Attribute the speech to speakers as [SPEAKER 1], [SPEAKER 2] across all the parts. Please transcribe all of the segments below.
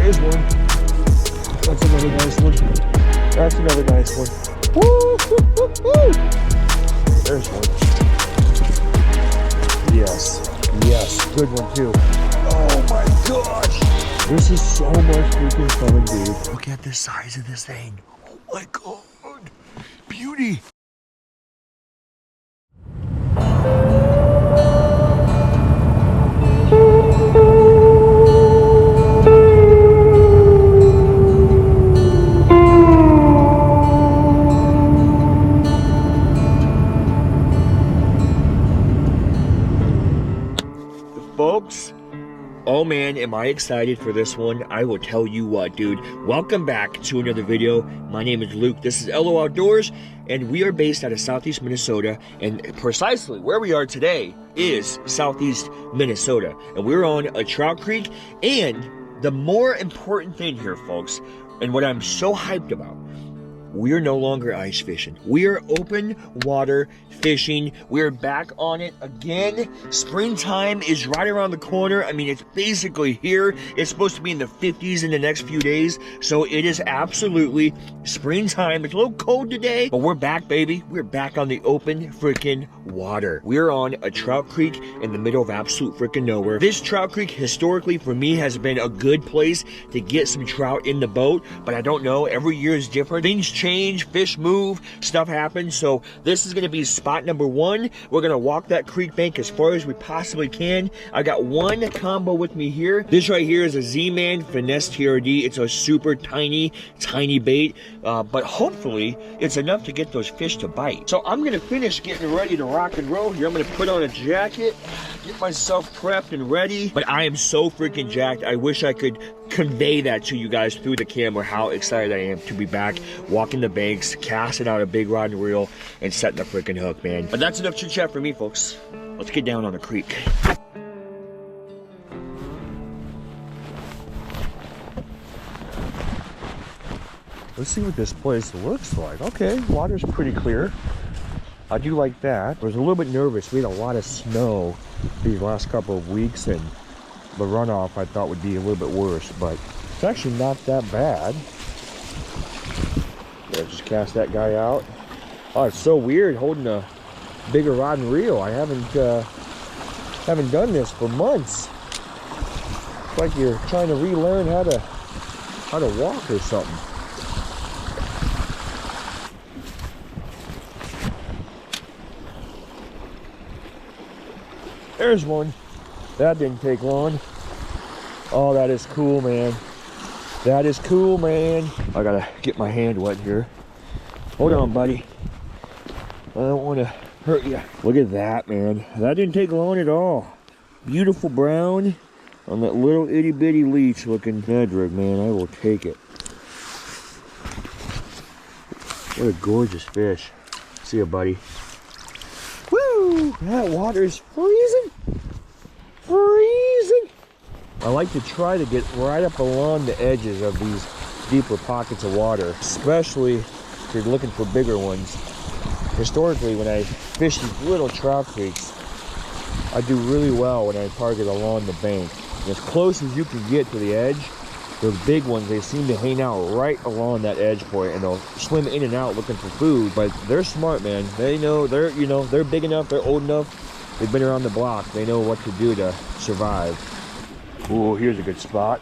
[SPEAKER 1] There's one. That's another nice one. That's another nice one. Woo! There's one. Yes. Yes. Good one too. Oh my gosh. This is so much freaking fun, dude. Look at the size of this thing. Oh my god. Beauty. Folks, oh man, am I excited for this one. I will tell you what, dude. Welcome back to another video. My name is Luke. This is LO Outdoors, and we are based out of Southeast Minnesota, and precisely where we are today is Southeast Minnesota, and we're on a trout creek. And the more important thing here, folks, and what I'm so hyped about, we are no longer ice fishing. We are open water fishing. We're back on it again. Springtime is right around the corner. I mean, it's basically here. It's supposed to be in the 50s in the next few days. So it is absolutely springtime. It's a little cold today, but we're back, baby. We're back on the open freaking water. We're on a trout creek in the middle of absolute freaking nowhere. This trout creek historically for me has been a good place to get some trout in the boat, but I don't know. Every year is different. Things change, fish move, stuff happens. So this is going to be spot number one. We're going to walk that creek bank as far as we possibly can. I got one combo with me here. This right here is a Z-Man Finesse TRD. It's a super tiny bait, but hopefully it's enough to get those fish to bite. So I'm going to finish getting ready to rock and roll here. I'm going to put on a jacket, get myself prepped and ready, but I am so freaking jacked. I wish I could convey that to you guys through the camera, how excited I am to be back walking the banks, casting out a big rod and reel, and setting the freaking hook, man. But that's enough chit chat for me, folks. Let's get down on the creek. Let's see what this place looks like. Okay, water's pretty clear. I do like that. I was a little bit nervous. We had a lot of snow these last couple of weeks, and the runoff I thought would be a little bit worse, but it's actually not that bad. Yeah, just cast that guy out. Oh, it's so weird holding a bigger rod and reel. I haven't done this for months. It's like you're trying to relearn how to walk or something. There's one. That didn't take long. Oh, that is cool, man. That is cool, man. I gotta get my hand wet here. Hold on, buddy. I don't want to hurt you. Look at that, man. That didn't take long at all. Beautiful brown on that little itty bitty leech looking medrig, man. I will take it. What a gorgeous fish. See ya, buddy. Woo! That water is freezing. Freezing. I like to try to get right up along the edges of these deeper pockets of water, especially if you're looking for bigger ones. Historically, when I fish these little trout creeks, I do really well when I target along the bank. And as close as you can get to the edge, those big ones, they seem to hang out right along that edge point, and they'll swim in and out looking for food. But they're smart, man. They know they're big enough, they're old enough. They've been around the block. They know what to do to survive. Oh, here's a good spot.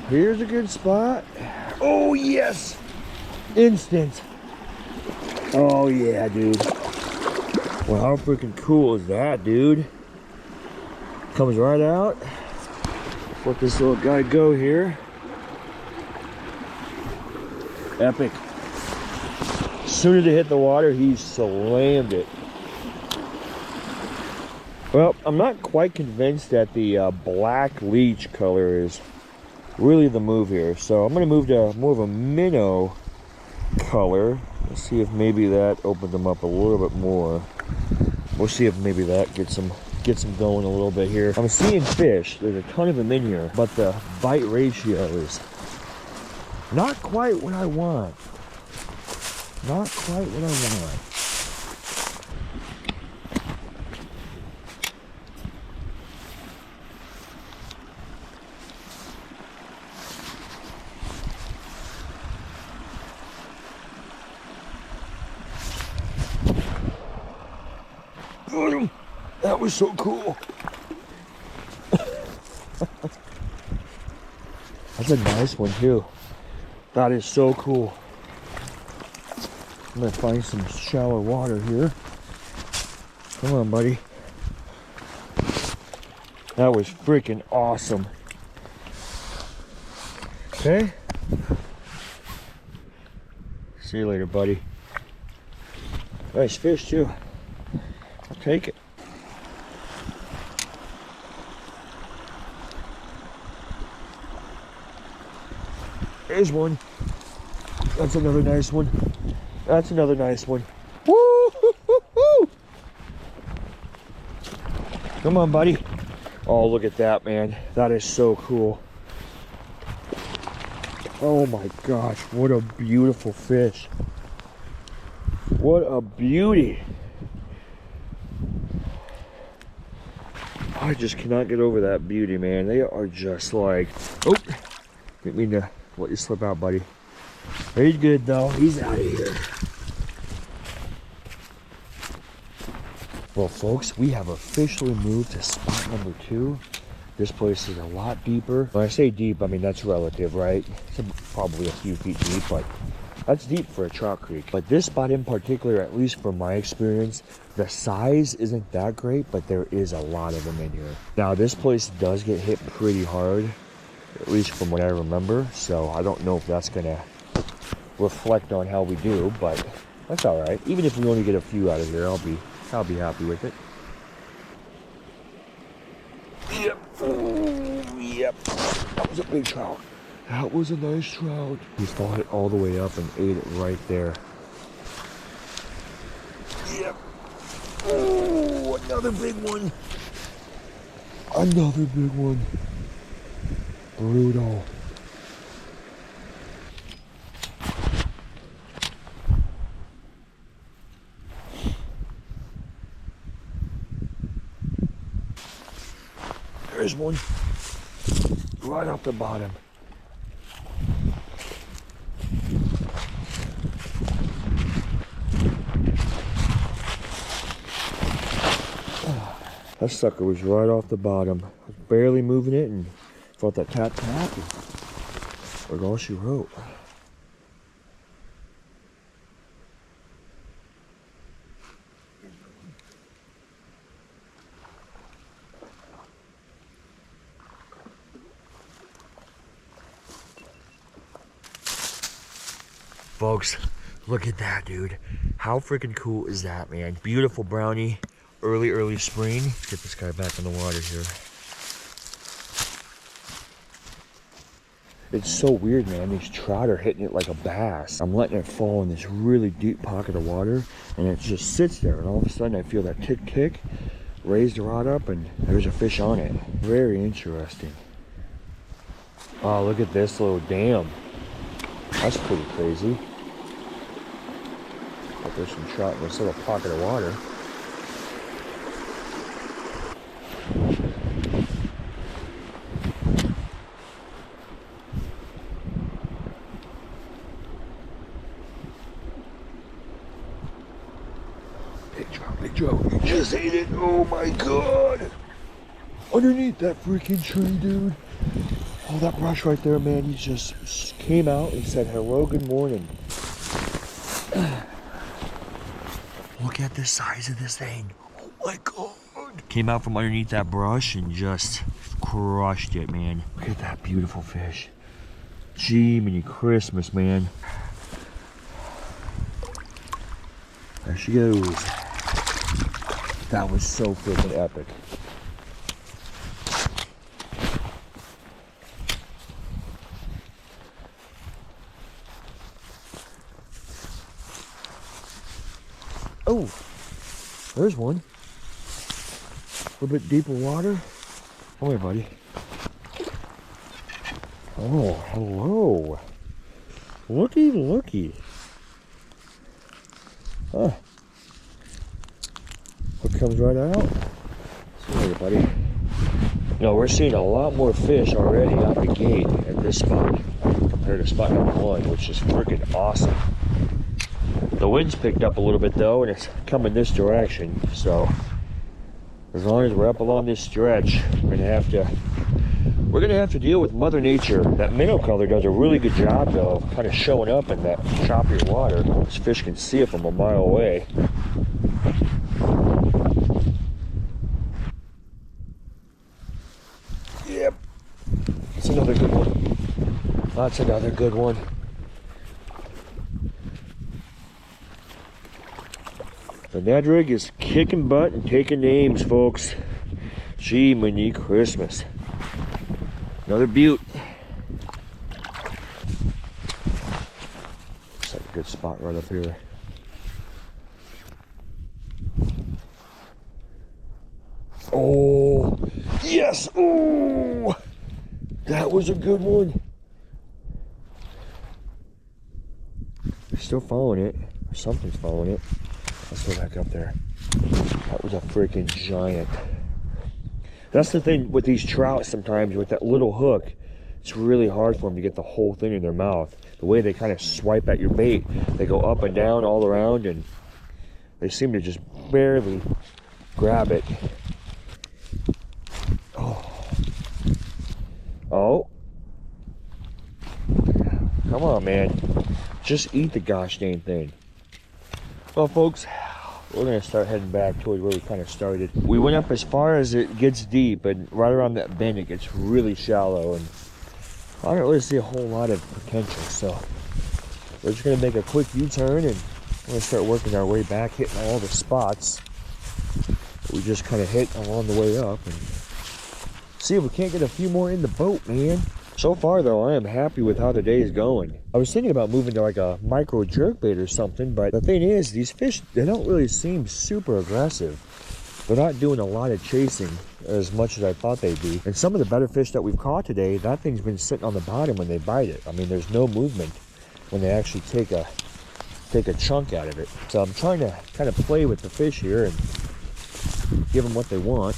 [SPEAKER 1] Here's a good spot. Oh, yes. Instant. Oh, yeah, dude. Well, how freaking cool is that, dude? Comes right out. Let this little guy go here. Epic. As soon as it hit the water, he slammed it. Well, I'm not quite convinced that the black leech color is really the move here. So I'm going to move to more of a minnow color. Let's see if maybe that opens them up a little bit more. We'll see if maybe that gets them going a little bit here. I'm seeing fish. There's a ton of them in here, but the bite ratio is not quite what I want. Not quite what I want. was so cool. That's a nice one too. That is so cool. I'm gonna find some shallow water here. Come on, buddy. That was freaking awesome. Okay. See you later, buddy. Nice fish too. I'll take it. There's one. That's another nice one. That's another nice one. Woo-hoo-hoo-hoo! Come on, buddy. Oh, look at that, man. That is so cool. Oh my gosh, what a beautiful fish. What a beauty. I just cannot get over that beauty, man. They are just like, oh, didn't mean to let you slip out, buddy. He's good though, he's out of here. Well, folks, we have officially moved to spot number 2. This place is a lot deeper. When I say deep, I mean that's relative, right? It's probably a few feet deep, but that's deep for a trout creek. But this spot in particular, at least from my experience, the size isn't that great, but there is a lot of them in here. Now, this place does get hit pretty hard, at least from what I remember. So I don't know if that's gonna reflect on how we do, but that's all right. Even if we only get a few out of here, I'll be happy with it. Yep. Yep. That was a big trout. That was a nice trout. He fought it all the way up and ate it right there. Yep. Oh, another big one. Another big one. Brutal. There's one. Right off the bottom. That sucker was right off the bottom. I was barely moving it and felt that tap tap. That's all she wrote. Folks, look at that, dude. How freaking cool is that, man? Beautiful brownie, early spring. Get this guy back in the water here. It's so weird, man. These trout are hitting it like a bass. I'm letting it fall in this really deep pocket of water, and it just sits there, and all of a sudden I feel that tick tick, raise the rod up, and there's a fish on it. Very interesting. Oh, look at this little dam. That's pretty crazy. But there's some trout in this little pocket of water. Big trout, he just ate it. Oh my god. Underneath that freaking tree, dude. Oh, that brush right there, man. He just came out and said, hello, good morning. Look at the size of this thing. Oh my god. Came out from underneath that brush and just crushed it, man. Look at that beautiful fish. Gee, mini Christmas, man. There she goes. That was so freaking epic. Oh, there's one. A little bit deeper water. Come here, buddy. Oh, hello. Looky, looky. Huh. What comes right out? See you later, buddy. You know, we're seeing a lot more fish already out the gate at this spot compared to spot number 1, which is freaking awesome. The wind's picked up a little bit though, and it's coming this direction, so As long as we're up along this stretch, we're gonna have to deal with Mother Nature. That minnow color does a really good job though, of kind of showing up in that choppier water. This fish can see it from a mile away. Yep, that's another good one. That's another good one. The Ned rig is kicking butt and taking names, folks. Gee, mini Christmas. Another butte. Looks like a good spot right up here. Oh, yes! Oh, that was a good one. They're still following it. Something's following it. Let's go back up there. That was a freaking giant. That's the thing with these trout sometimes, with that little hook, it's really hard for them to get the whole thing in their mouth. The way they kind of swipe at your bait, they go up and down all around, and they seem to just barely grab it. Oh. Oh. Come on, man. Just eat the gosh dang thing. Well, folks, we're gonna start heading back towards where we kind of started. We went up as far as it gets deep, and right around that bend it gets really shallow, and I don't really see a whole lot of potential. So we're just gonna make a quick U-turn, and we're gonna start working our way back, hitting all the spots that we just kind of hit along the way up, and see if we can't get a few more in the boat, man. So far though, I am happy with how the day is going. I was thinking about moving to like a micro jerkbait or something, but the thing is, these fish, they don't really seem super aggressive. They're not doing a lot of chasing as much as I thought they'd be. And some of the better fish that we've caught today, that thing's been sitting on the bottom when they bite it. I mean, there's no movement when they actually take a chunk out of it. So I'm trying to kind of play with the fish here and give them what they want.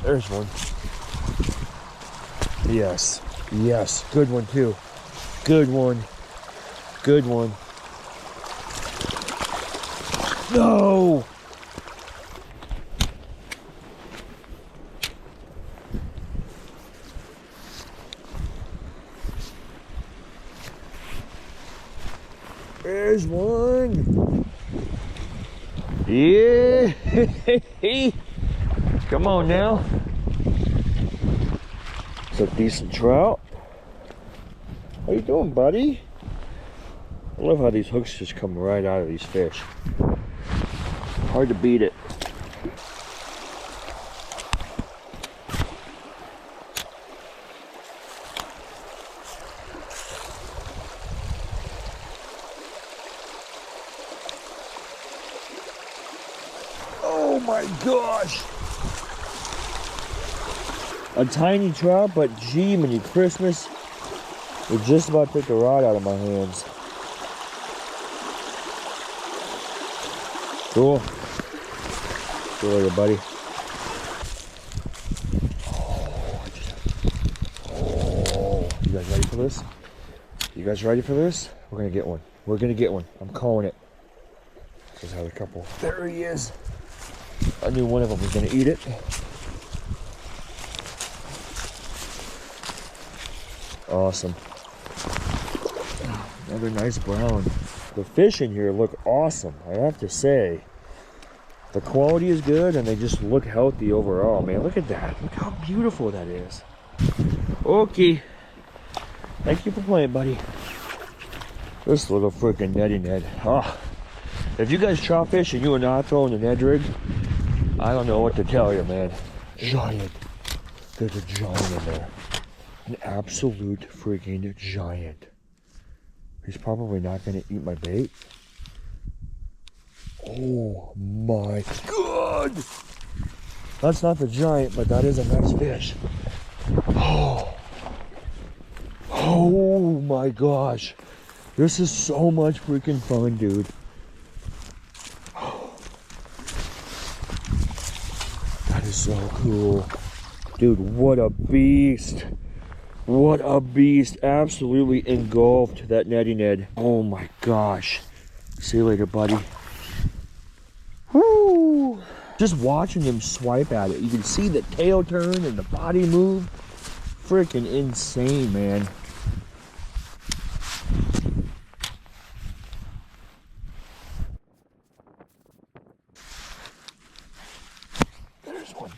[SPEAKER 1] There's one. Yes, yes, good one too. Good one, good one. No! There's one. Yeah! Come on now. It's a decent trout. How you doing, buddy? I love how these hooks just come right out of these fish. Hard to beat it. Oh my gosh! A tiny trout, but gee, mini Christmas. It just about took the rod out of my hands. Cool. See you later, buddy. Oh, you guys ready for this? You guys ready for this? We're gonna get one. We're gonna get one. I'm calling it. Just had a couple. There he is. I knew one of them was gonna eat it. Awesome. Another nice brown. The fish in here look awesome, I have to say. The quality is good and they just look healthy overall, man. Look at that. Look how beautiful that is. Okay. Thank you for playing, buddy. This little freaking netty Ned. Oh, if you guys trout fish and you are not throwing the Ned rig, I don't know what to tell you, man. Giant. There's a giant in there. An absolute freaking giant. He's probably not going to eat my bait. Oh my god! That's not the giant, but that is a nice fish. Oh. Oh my gosh. This is so much freaking fun, dude. That is so cool. Dude, what a beast. What a beast. Absolutely engulfed that netty Ned. Oh my gosh. See you later, buddy. Woo! Just watching him swipe at it. You can see the tail turn and the body move. Freaking insane, man. There's one.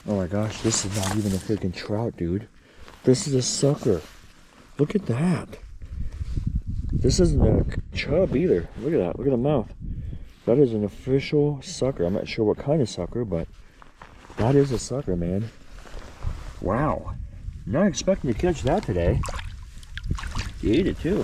[SPEAKER 1] Oh my gosh, this is not even a freaking trout, dude. This is a sucker. Look at that. This isn't a chub either. Look at that. Look at the mouth. That is an official sucker. I'm not sure what kind of sucker, but that is a sucker, man. Wow. Not expecting to catch that today. You ate it too.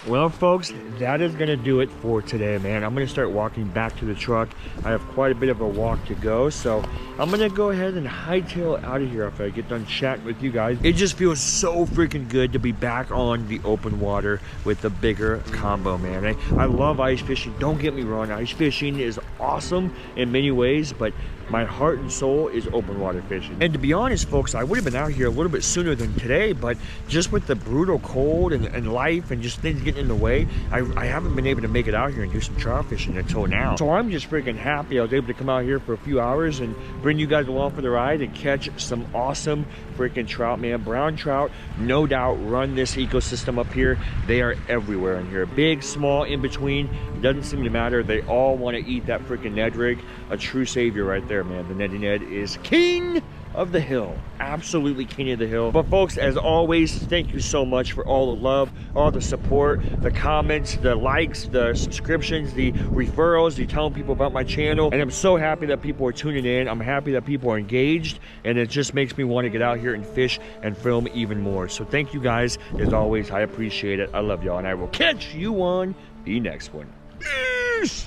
[SPEAKER 1] Well, folks, that is going to do it for today, man. I'm going to start walking back to the truck. I have quite a bit of a walk to go, so I'm going to go ahead and hightail out of here after I get done chatting with you guys. It just feels so freaking good to be back on the open water with the bigger combo, man. I love ice fishing. Don't get me wrong. Ice fishing is awesome in many ways, but my heart and soul is open water fishing. And to be honest, folks, I would have been out here a little bit sooner than today, but just with the brutal cold and life and just things getting in the way, I haven't been able to make it out here and do some trout fishing until now. So I'm just freaking happy I was able to come out here for a few hours and bring you guys along for the ride and catch some awesome freaking trout, man. Brown trout, no doubt, run this ecosystem up here. They are everywhere in here. Big, small, in between. It doesn't seem to matter. They all want to eat that freaking Ned rig. A true savior right there, man. The Netty Ned is king of the hill. Absolutely king of the hill. But folks, as always, thank you so much for all the love, all the support, the comments, the likes, the subscriptions, the referrals, the telling people about my channel. And I'm so happy that people are tuning in. I'm happy that people are engaged, and it just makes me want to get out here and fish and film even more. So thank you guys. As always, I appreciate it. I love y'all, and I will catch you on the next one. Peace!